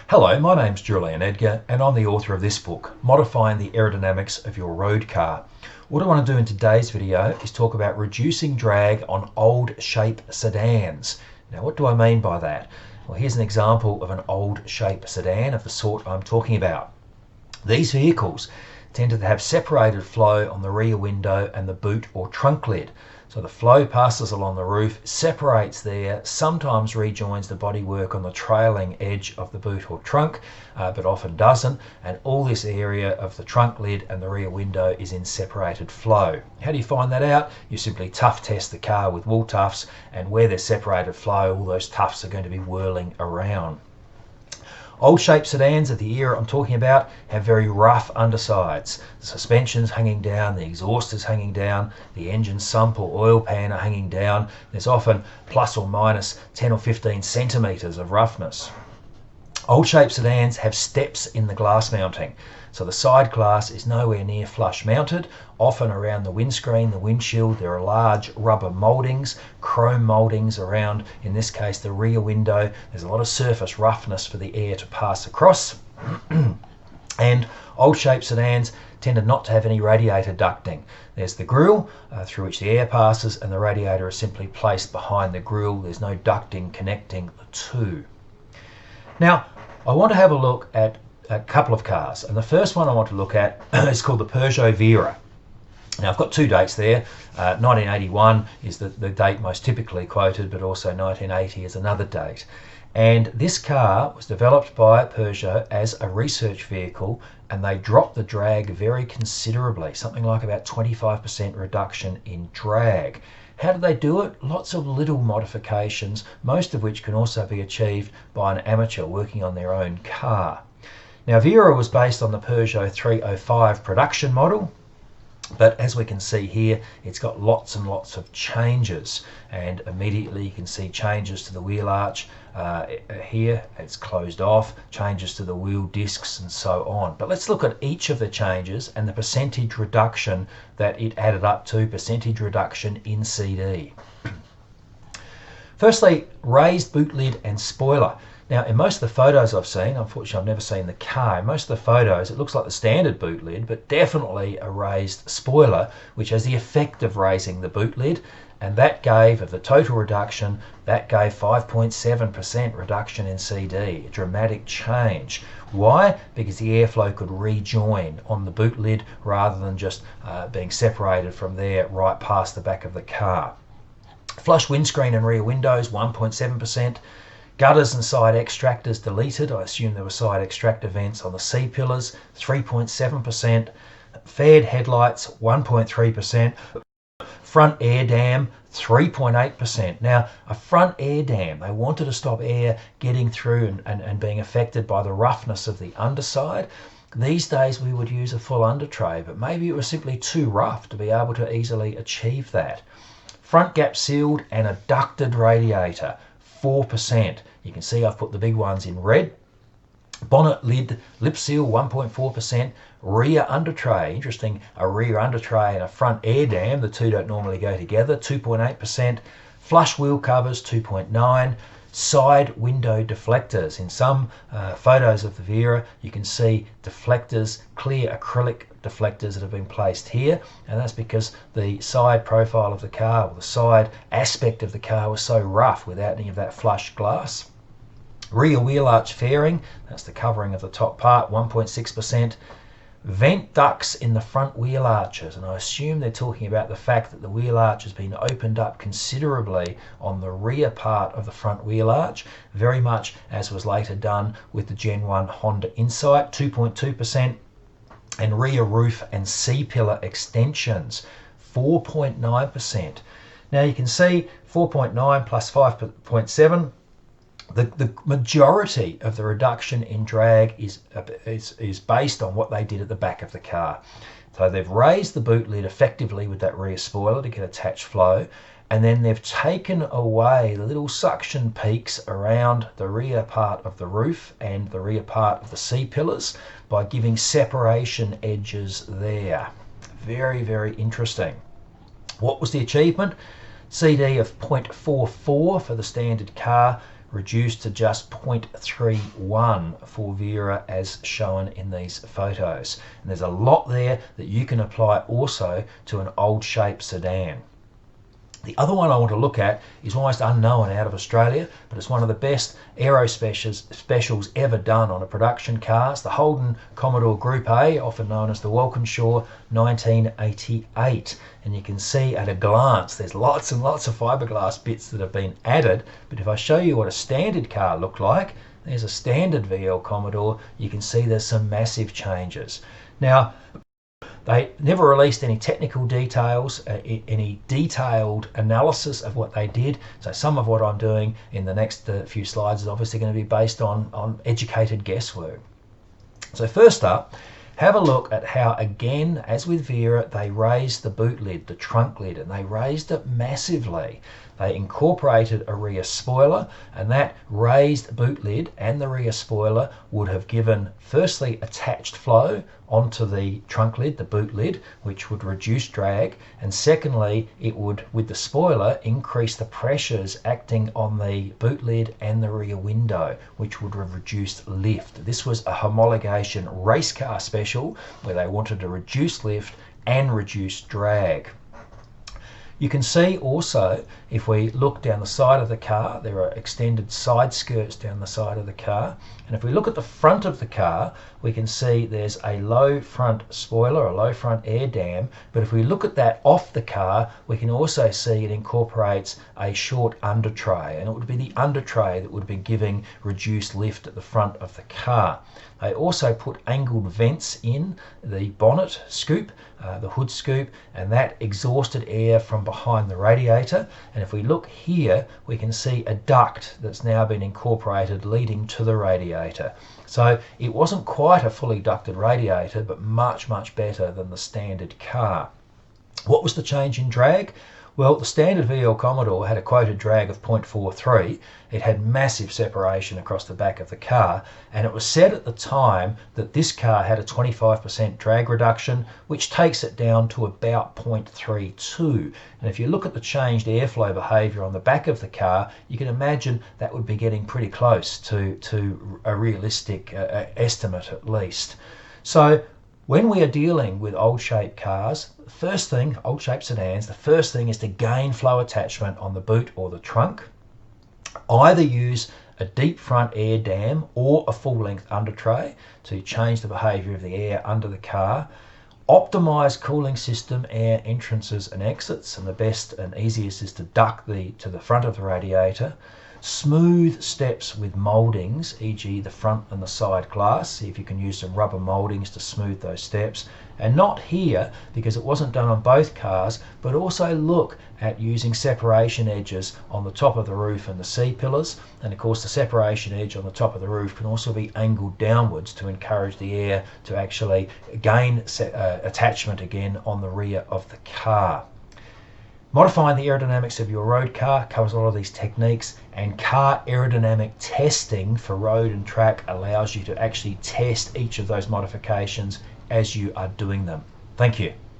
Hello, my name's Julian Edgar and I'm the author of this book, Modifying the Aerodynamics of Your Road Car. What I want to do in today's video is talk about reducing drag on old shape sedans. Now what do I mean by that? Well, here's an example of an old shape sedan of the sort I'm talking about. These vehicles tend to have separated flow on the rear window and the boot or trunk lid. So the flow passes along the roof, separates there, sometimes rejoins the bodywork on the trailing edge of the boot or trunk, but often doesn't, and all this area of the trunk lid and the rear window is in separated flow. How do you find that out? You simply tough test the car with wool tufts, and where there's separated flow, all those tufts are going to be whirling around. Old shape sedans of the era I'm talking about have very rough undersides. The suspension's hanging down, the exhaust is hanging down, the engine sump or oil pan are hanging down. There's often plus or minus 10 or 15 centimetres of roughness. Old shape sedans have steps in the glass mounting. So the side glass is nowhere near flush mounted. Often around the windscreen, the windshield, there are large rubber mouldings, chrome mouldings around, in this case, the rear window. There's a lot of surface roughness for the air to pass across. And old shape sedans tended not to have any radiator ducting. There's the grille through which the air passes, and the radiator is simply placed behind the grille. There's no ducting connecting the two. Now, I want to have a look at a couple of cars, and the first one I want to look at is called the Peugeot Vera. Now I've got two dates there. 1981 is the date most typically quoted, but also 1980 is another date. And this car was developed by Peugeot as a research vehicle, and they dropped the drag very considerably, something like about 25% reduction in drag. How did they do it? Lots of little modifications, most of which can also be achieved by an amateur working on their own car. Now Vera was based on the Peugeot 305 production model, but as we can see here, it's got lots and lots of changes, and immediately you can see changes to the wheel arch. Here it's closed off, changes to the wheel discs and so on. But let's look at each of the changes and the percentage reduction that it added up to, percentage reduction in CD. Firstly, raised boot lid and spoiler. Now in most of the photos I've seen, unfortunately I've never seen the car, in most of the photos it looks like the standard boot lid, but definitely a raised spoiler, which has the effect of raising the boot lid, and that gave, of the total reduction, that gave 5.7% reduction in CD, a dramatic change. Why? Because the airflow could rejoin on the boot lid rather than just being separated from there right past the back of the car. Flush windscreen and rear windows, 1.7%. Gutters and side extractors deleted. I assume there were side extractor vents on the C-pillars, 3.7%. Faired headlights, 1.3%. Front air dam, 3.8%. Now, a front air dam, they wanted to stop air getting through and being affected by the roughness of the underside. These days we would use a full under tray, but maybe it was simply too rough to be able to easily achieve that. Front gap sealed and a ducted radiator, 4%. You can see I've put the big ones in red. Bonnet lid lip seal, 1.4%. Rear under tray, interesting, a rear under tray and a front air dam, the two don't normally go together, 2.8%. Flush wheel covers, 2.9%. Side window deflectors. In some photos of the Vera, you can see deflectors, clear acrylic deflectors that have been placed here, and that's because the side profile of the car, or the side aspect of the car, was so rough without any of that flush glass. Rear wheel arch fairing, that's the covering of the top part, 1.6%. Vent ducts in the front wheel arches, and I assume they're talking about the fact that the wheel arch has been opened up considerably on the rear part of the front wheel arch, very much as was later done with the Gen 1 Honda Insight, 2.2%. And rear roof and C-pillar extensions, 4.9%. Now you can see 4.9 plus 5.7. The majority of the reduction in drag is based on what they did at the back of the car. So they've raised the boot lid effectively with that rear spoiler to get attached flow, and then they've taken away the little suction peaks around the rear part of the roof and the rear part of the C-pillars by giving separation edges there. Very, very interesting. What was the achievement? CD of 0.44 for the standard car, reduced to just 0.31 for Vera as shown in these photos. And there's a lot there that you can apply also to an old shape sedan. The other one I want to look at is almost unknown out of Australia, but it's one of the best aero specials ever done on a production car. It's the Holden Commodore Group A, often known as the Walkinshaw 1988. And you can see at a glance there's lots and lots of fiberglass bits that have been added. But if I show you what a standard car looked like, there's a standard VL Commodore, you can see there's some massive changes. Now, they never released any technical details, any detailed analysis of what they did. So some of what I'm doing in the next few slides is obviously going to be based on educated guesswork. So first up, have a look at how, again, as with Vera, they raised the boot lid, the trunk lid, and they raised it massively. They incorporated a rear spoiler, and that raised boot lid and the rear spoiler would have given, firstly, attached flow onto the trunk lid, the boot lid, which would reduce drag, and secondly, it would, with the spoiler, increase the pressures acting on the boot lid and the rear window, which would have reduced lift. This was a homologation race car special where they wanted to reduce lift and reduce drag. You can see also, if we look down the side of the car, there are extended side skirts down the side of the car. And if we look at the front of the car, we can see there's a low front spoiler, a low front air dam. But if we look at that off the car, we can also see it incorporates a short under tray. And it would be the under tray that would be giving reduced lift at the front of the car. They also put angled vents in the bonnet scoop, the hood scoop, and that exhausted air from behind the radiator. And if we look here, we can see a duct that's now been incorporated leading to the radiator. So it wasn't quite a fully ducted radiator, but much, much better than the standard car. What was the change in drag? Well, the standard VL Commodore had a quoted drag of 0.43. It had massive separation across the back of the car, and it was said at the time that this car had a 25% drag reduction, which takes it down to about 0.32. And if you look at the changed airflow behaviour on the back of the car, you can imagine that would be getting pretty close to a realistic estimate at least. So when we are dealing with old shape cars, the first thing, old shape sedans, the first thing is to gain flow attachment on the boot or the trunk. Either use a deep front air dam or a full length under tray to change the behaviour of the air under the car. Optimize cooling system, air entrances and exits, and the best and easiest is to duct to the front of the radiator. Smooth steps with mouldings, e.g. the front and the side glass. See if you can use some rubber mouldings to smooth those steps. And not here, because it wasn't done on both cars, but also look at using separation edges on the top of the roof and the C-pillars. And of course the separation edge on the top of the roof can also be angled downwards to encourage the air to actually gain attachment again on the rear of the car. Modifying the aerodynamics of your road car covers a lot of these techniques, and car aerodynamic testing for road and track allows you to actually test each of those modifications as you are doing them. Thank you.